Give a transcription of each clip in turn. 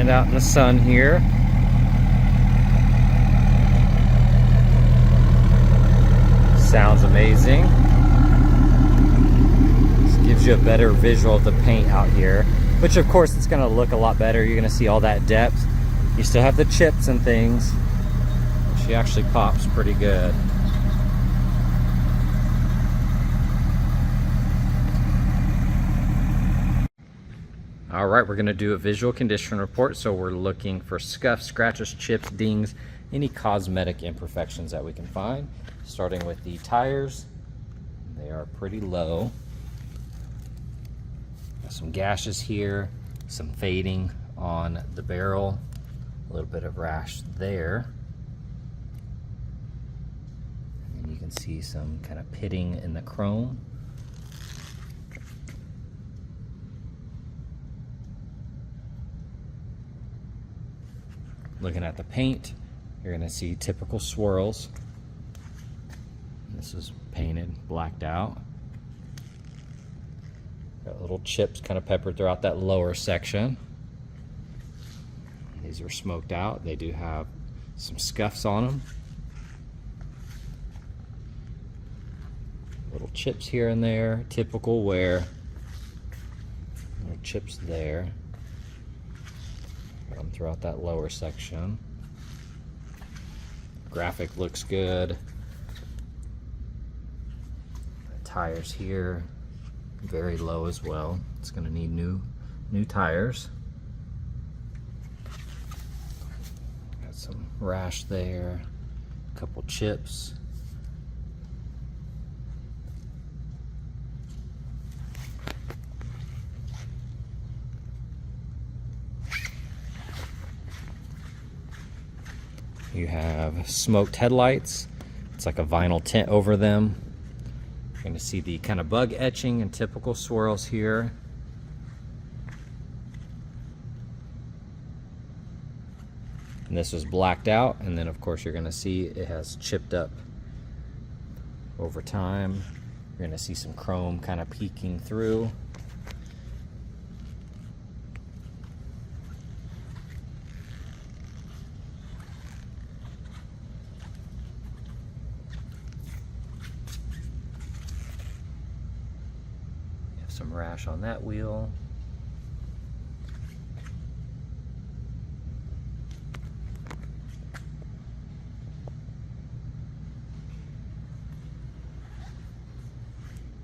Sitting it out in the sun here. Sounds amazing. This gives you a better visual of the paint out here, which of course it's going to look a lot better. You're going to see all that depth. You still have the chips and things. She actually pops pretty good. All right, we're going to do a visual condition report. So we're looking for scuffs, scratches, chips, dings, any cosmetic imperfections that we can find. Starting with the tires, they are pretty low. Got some gashes here, some fading on the barrel, a little bit of rash there. And you can see some kind of pitting in the chrome. Looking at the paint, you're going to see typical swirls. This is painted, blacked out. Got little chips kind of peppered throughout that lower section. These are smoked out. They do have some scuffs on them. Little chips here and there, typical wear. Little chips there. Got them throughout that lower section. Graphic looks good. Tires here, very low as well. It's going to need new tires. Got some rash there, a couple chips. You have smoked headlights. It's like a vinyl tint over them. You're going to see the kind of bug etching and typical swirls here. And this was blacked out, and then of course you're going to see it has chipped up over time. You're going to see some chrome kind of peeking through. Some rash on that wheel.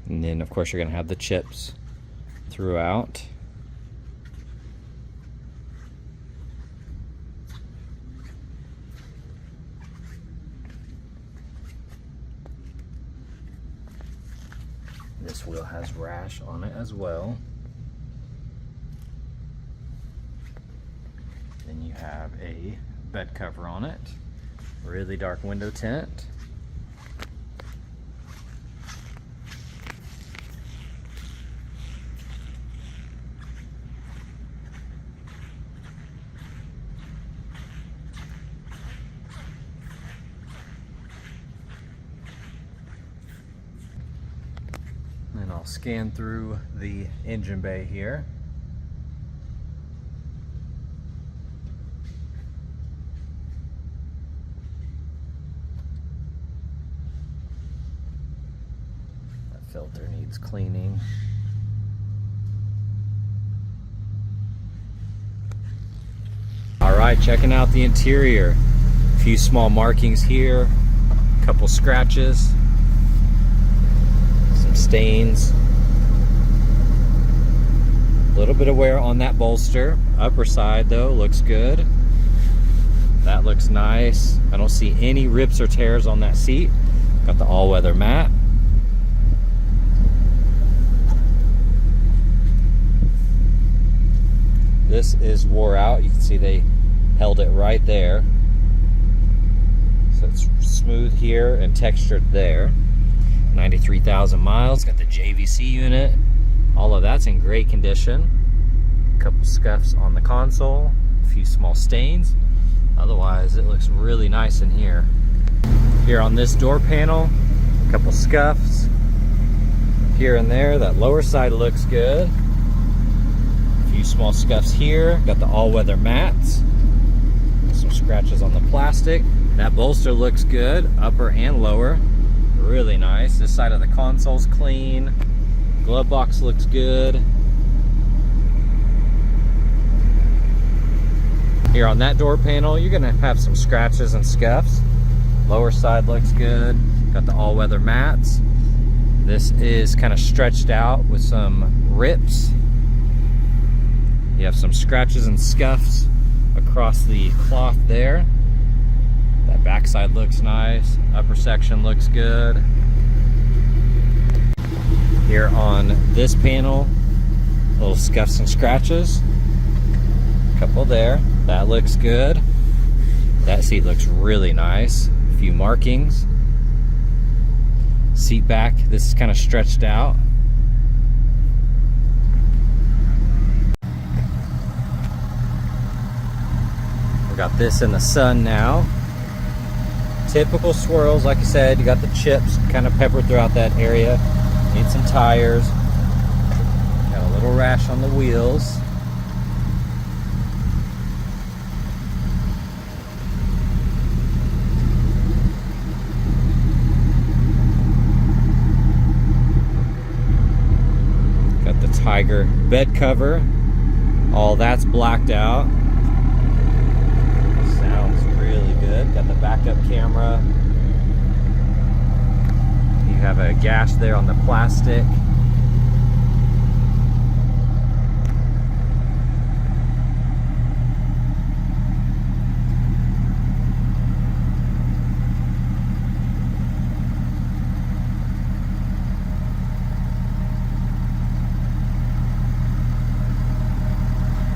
And then of course you're going to have the chips throughout. This wheel has rash on it as well. Then you have a bed cover on it. Really dark window tint. And I'll scan through the engine bay here. That filter needs cleaning. All right, checking out the interior. A few small markings here, a couple scratches. Stains, a little bit of wear on that bolster. Upper side though looks good. That looks nice. I don't see any rips or tears on that seat. Got the all-weather mat. This is wore out. You can see they held it right there. So it's smooth here and textured there. 93,000 miles, got the JVC unit. All of that's in great condition. A couple scuffs on the console, a few small stains. Otherwise, it looks really nice in here. Here on this door panel, a couple scuffs here and there. That lower side looks good. A few small scuffs here. Got the all-weather mats. Some scratches on the plastic. That bolster looks good, upper and lower. Really nice. This side of the console's clean. Glove box looks good. Here on that door panel, you're gonna have some scratches and scuffs. Lower side looks good. Got the all-weather mats. This is kind of stretched out with some rips. You have some scratches and scuffs across the cloth there. That backside looks nice. Upper section looks good. Here on this panel, little scuffs and scratches. Couple there. That looks good. That seat looks really nice. A few markings. Seat back, this is kind of stretched out. We got this in the sun now. Typical swirls, like I said, you got the chips kind of peppered throughout that area. Need some tires. Got a little rash on the wheels. Got the Tiger bed cover. All that's blacked out. Sounds really good. Got the backup camera. You have a gash there on the plastic.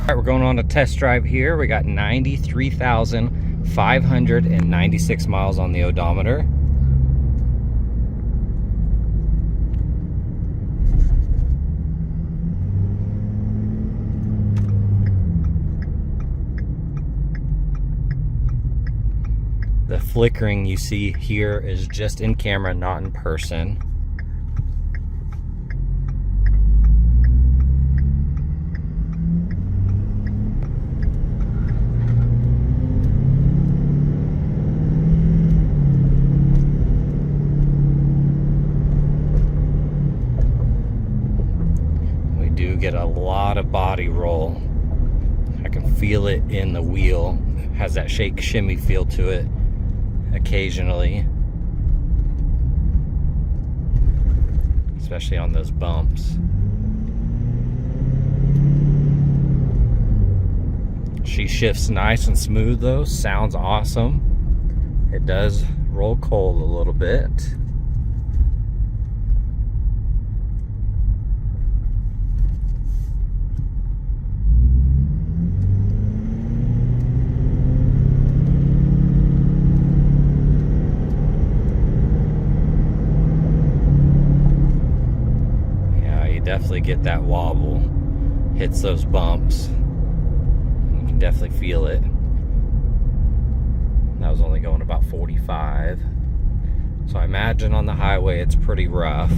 All right, we're going on a test drive here. We got 93,596 miles on the odometer. The flickering you see here is just in camera, not in person. We do get a lot of body roll. I can feel it in the wheel. It has that shake shimmy feel to it occasionally, especially on those bumps. She shifts nice and smooth though, sounds awesome. It does roll cold a little bit. Definitely get that wobble, hits those bumps, you can definitely feel it. That was only going about 45, so I imagine on the highway it's pretty rough.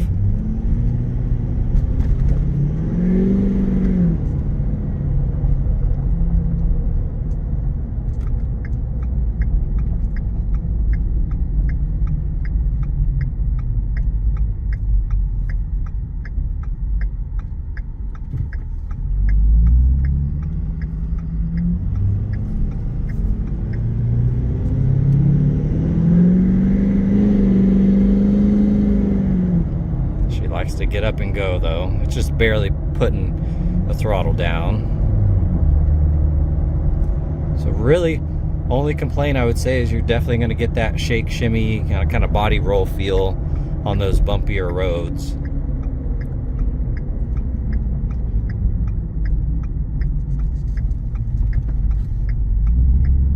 Likes to get up and go though. It's just barely putting the throttle down. So really, only complaint I would say is you're definitely going to get that shake shimmy kind of body roll feel on those bumpier roads.